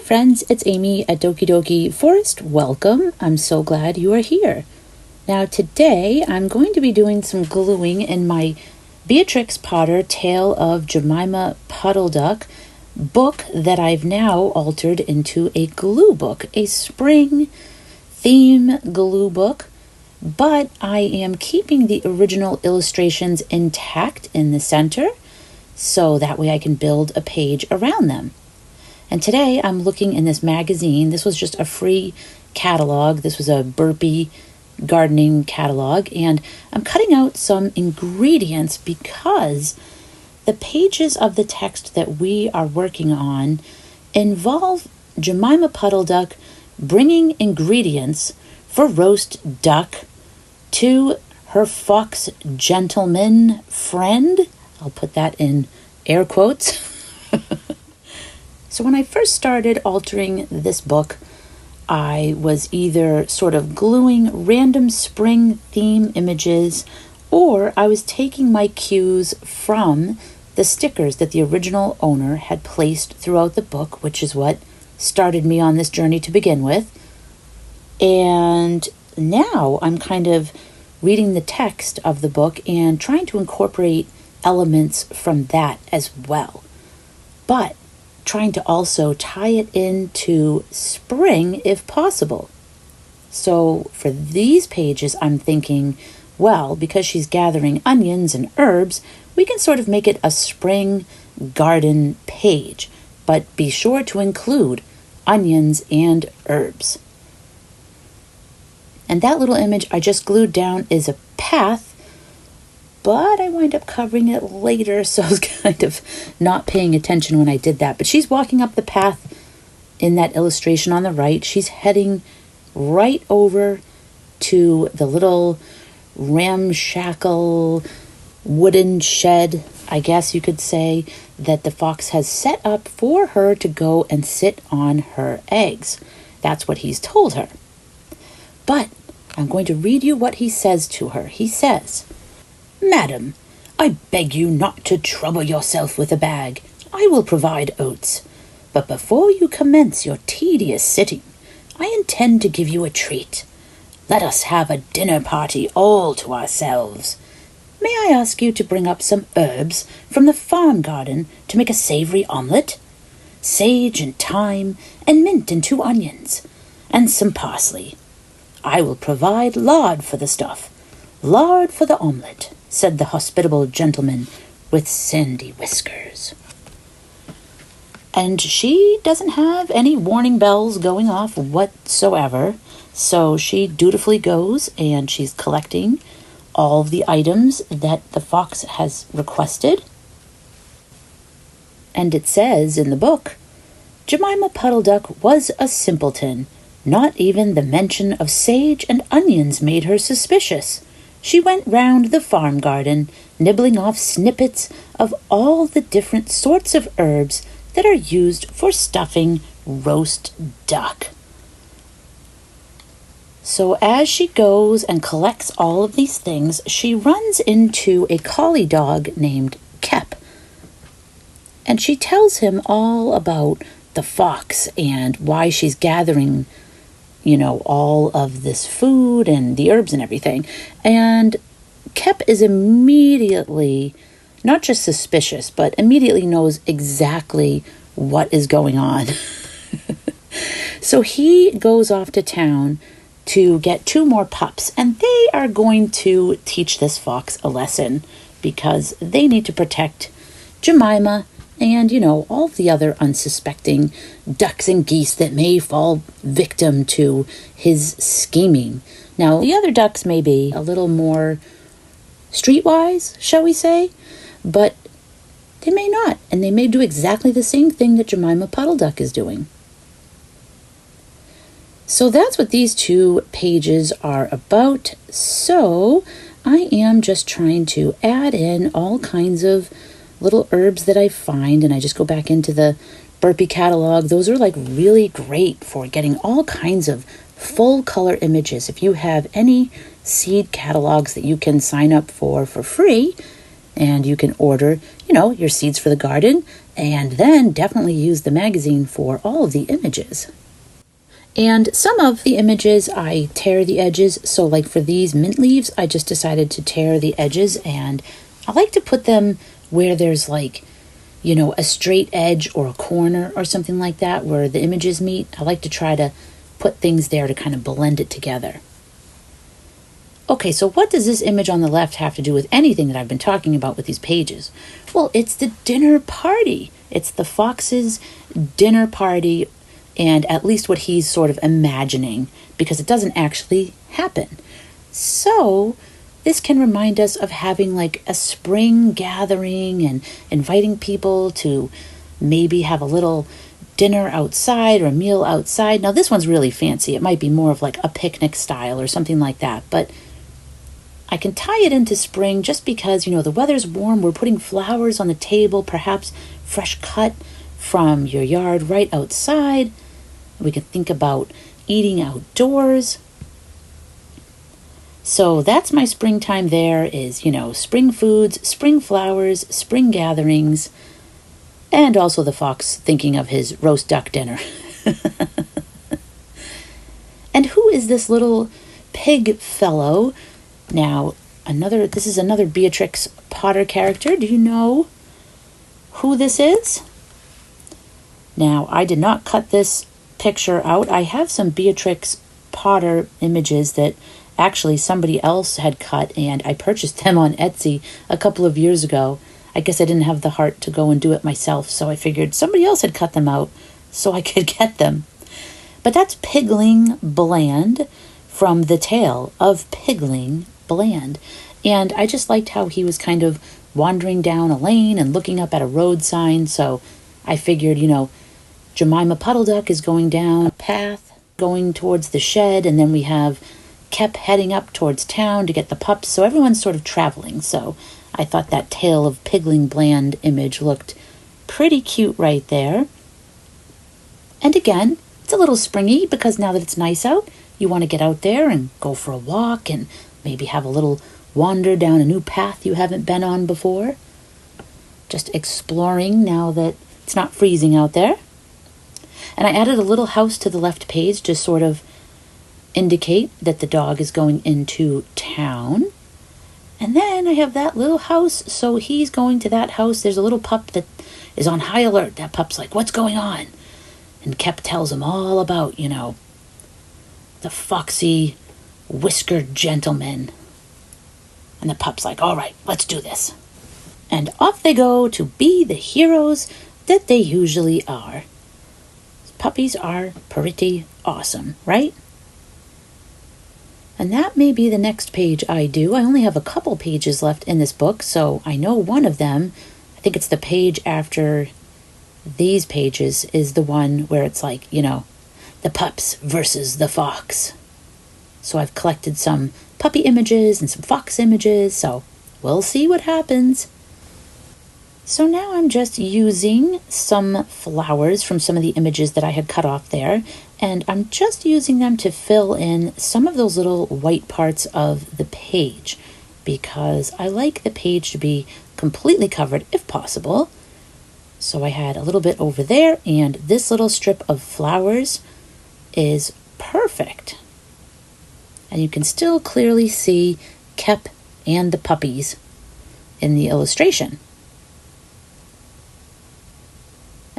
friends, it's Amy at Doki Doki Forest. Welcome. I'm so glad you are here. Now today I'm going to be doing some gluing in my Beatrix Potter Tale of Jemima Puddle-Duck book that I've now altered into a glue book, a spring theme glue book, but I am keeping the original illustrations intact in the center so that way I can build a page around them. And today I'm looking in this magazine. This was just a free catalog. This was a burpee gardening catalog. And I'm cutting out some ingredients because the pages of the text that we are working on involve Jemima Puddle-Duck bringing ingredients for roast duck to her fox gentleman friend. I'll put that in air quotes. So when I first started altering this book, I was either sort of gluing random spring theme images, or I was taking my cues from the stickers that the original owner had placed throughout the book, which is what started me on this journey to begin with. And now I'm kind of reading the text of the book and trying to incorporate elements from that as well. But trying to also tie it into spring if possible. So for these pages, I'm thinking, well, because she's gathering onions and herbs, we can sort of make it a spring garden page, but be sure to include onions and herbs. And that little image I just glued down is a path, but I wind up covering it later, so I was kind of not paying attention when I did that. But she's walking up the path in that illustration on the right. She's heading right over to the little ramshackle wooden shed, I guess you could say, that the fox has set up for her to go and sit on her eggs. That's what he's told her. But I'm going to read you what he says to her. He says, "Madam, I beg you not to trouble yourself with a bag. I will provide oats. But before you commence your tedious sitting, I intend to give you a treat. Let us have a dinner party all to ourselves. May I ask you to bring up some herbs from the farm garden to make a savory omelette? Sage and thyme and mint and 2 onions, and some parsley. I will provide lard for the stuff, lard for the omelette," said the hospitable gentleman with sandy whiskers. And she doesn't have any warning bells going off whatsoever, so she dutifully goes and she's collecting all of the items that the fox has requested. And it says in the book, Jemima Puddle-Duck was a simpleton. Not even the mention of sage and onions made her suspicious. She went round the farm garden, nibbling off snippets of all the different sorts of herbs that are used for stuffing roast duck. So as she goes and collects all of these things, she runs into a collie dog named Kep. And she tells him all about the fox and why she's gathering all of this food and the herbs and everything. And Kep is immediately, not just suspicious, but immediately knows exactly what is going on. So he goes off to town to get 2 more pups, and they are going to teach this fox a lesson because they need to protect Jemima and, all the other unsuspecting ducks and geese that may fall victim to his scheming. Now, the other ducks may be a little more streetwise, shall we say, but they may not, and they may do exactly the same thing that Jemima Puddle-Duck is doing. So that's what these 2 pages are about. So I am just trying to add in all kinds of little herbs that I find, and I just go back into the burpee catalog. Those are really great for getting all kinds of full color images. If you have any seed catalogs that you can sign up for free and you can order, your seeds for the garden, and then definitely use the magazine for all of the images. And some of the images I tear the edges, so like for these mint leaves, I just decided to tear the edges, and I like to put them where there's like, a straight edge or a corner or something like that where the images meet. I like to try to put things there to kind of blend it together. Okay, so what does this image on the left have to do with anything that I've been talking about with these pages? Well, it's the dinner party. It's the fox's dinner party, and at least what he's sort of imagining, because it doesn't actually happen. So this can remind us of having like a spring gathering and inviting people to maybe have a little dinner outside or a meal outside. Now this one's really fancy. It might be more of like a picnic style or something like that, but I can tie it into spring just because, the weather's warm. We're putting flowers on the table, perhaps fresh cut from your yard right outside. We can think about eating outdoors. So that's my springtime there is, spring foods, spring flowers, spring gatherings, and also the fox thinking of his roast duck dinner. And who is this little pig fellow? Now, this is another Beatrix Potter character. Do you know who this is? Now, I did not cut this picture out. I have some Beatrix Potter images that actually somebody else had cut, and I purchased them on Etsy a couple of years ago. I guess I didn't have the heart to go and do it myself, so I figured somebody else had cut them out so I could get them. But that's Pigling Bland from The Tale of Pigling Bland. And I just liked how he was kind of wandering down a lane and looking up at a road sign, so I figured, Jemima Puddle-Duck is going down a path, going towards the shed, and then we have Kep heading up towards town to get the pups, so everyone's sort of traveling. So I thought that Tale of Pigling Bland image looked pretty cute right there. And again, it's a little springy because now that it's nice out, you want to get out there and go for a walk and maybe have a little wander down a new path you haven't been on before. Just exploring now that it's not freezing out there. And I added a little house to the left page to sort of indicate that the dog is going into town. And then I have that little house, so he's going to that house. There's a little pup that is on high alert. That pup's like, what's going on? And Kep tells him all about, the foxy, whiskered gentleman. And the pup's like, all right, let's do this. And off they go to be the heroes that they usually are. Puppies are pretty awesome, right? And that may be the next page I do. I only have a couple pages left in this book, so I know one of them, I think it's the page after these pages, is the one where it's like, the pups versus the fox. So I've collected some puppy images and some fox images, so we'll see what happens. So now I'm just using some flowers from some of the images that I had cut off there, and I'm just using them to fill in some of those little white parts of the page, because I like the page to be completely covered if possible. So I had a little bit over there, and this little strip of flowers is perfect. And you can still clearly see Kep and the puppies in the illustration.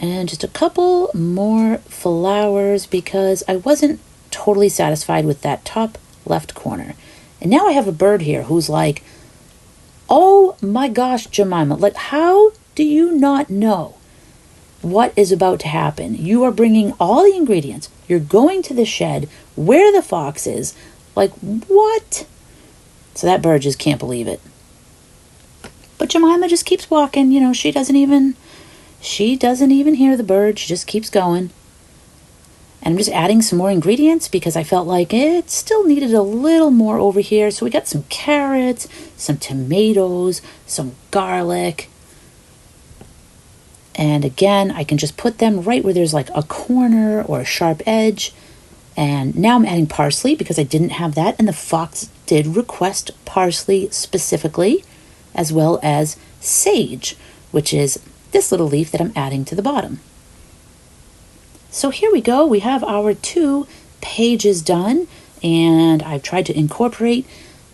And just a couple more flowers because I wasn't totally satisfied with that top left corner. And now I have a bird here who's like, oh my gosh, Jemima, like how do you not know what is about to happen? You are bringing all the ingredients. You're going to the shed where the fox is. Like what? So that bird just can't believe it. But Jemima just keeps walking. She doesn't even hear the bird. She just keeps going. And I'm just adding some more ingredients because I felt like it still needed a little more over here. So we got some carrots, some tomatoes, some garlic. And again, I can just put them right where there's like a corner or a sharp edge. And now I'm adding parsley because I didn't have that. And the fox did request parsley specifically, as well as sage, which is this little leaf that I'm adding to the bottom. So here we go. We have our 2 pages done, and I've tried to incorporate,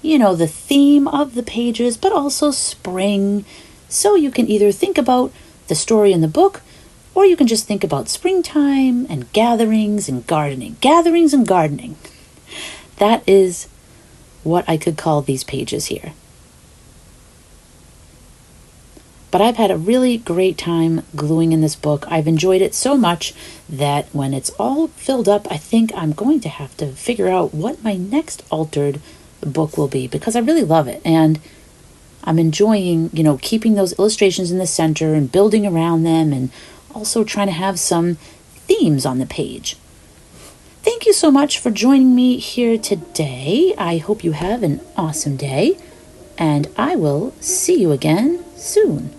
the theme of the pages, but also spring. So you can either think about the story in the book, or you can just think about springtime and gatherings and gardening. Gatherings and gardening. That is what I could call these pages here. But I've had a really great time gluing in this book. I've enjoyed it so much that when it's all filled up, I think I'm going to have to figure out what my next altered book will be, because I really love it. And I'm enjoying, keeping those illustrations in the center and building around them, and also trying to have some themes on the page. Thank you so much for joining me here today. I hope you have an awesome day, and I will see you again soon.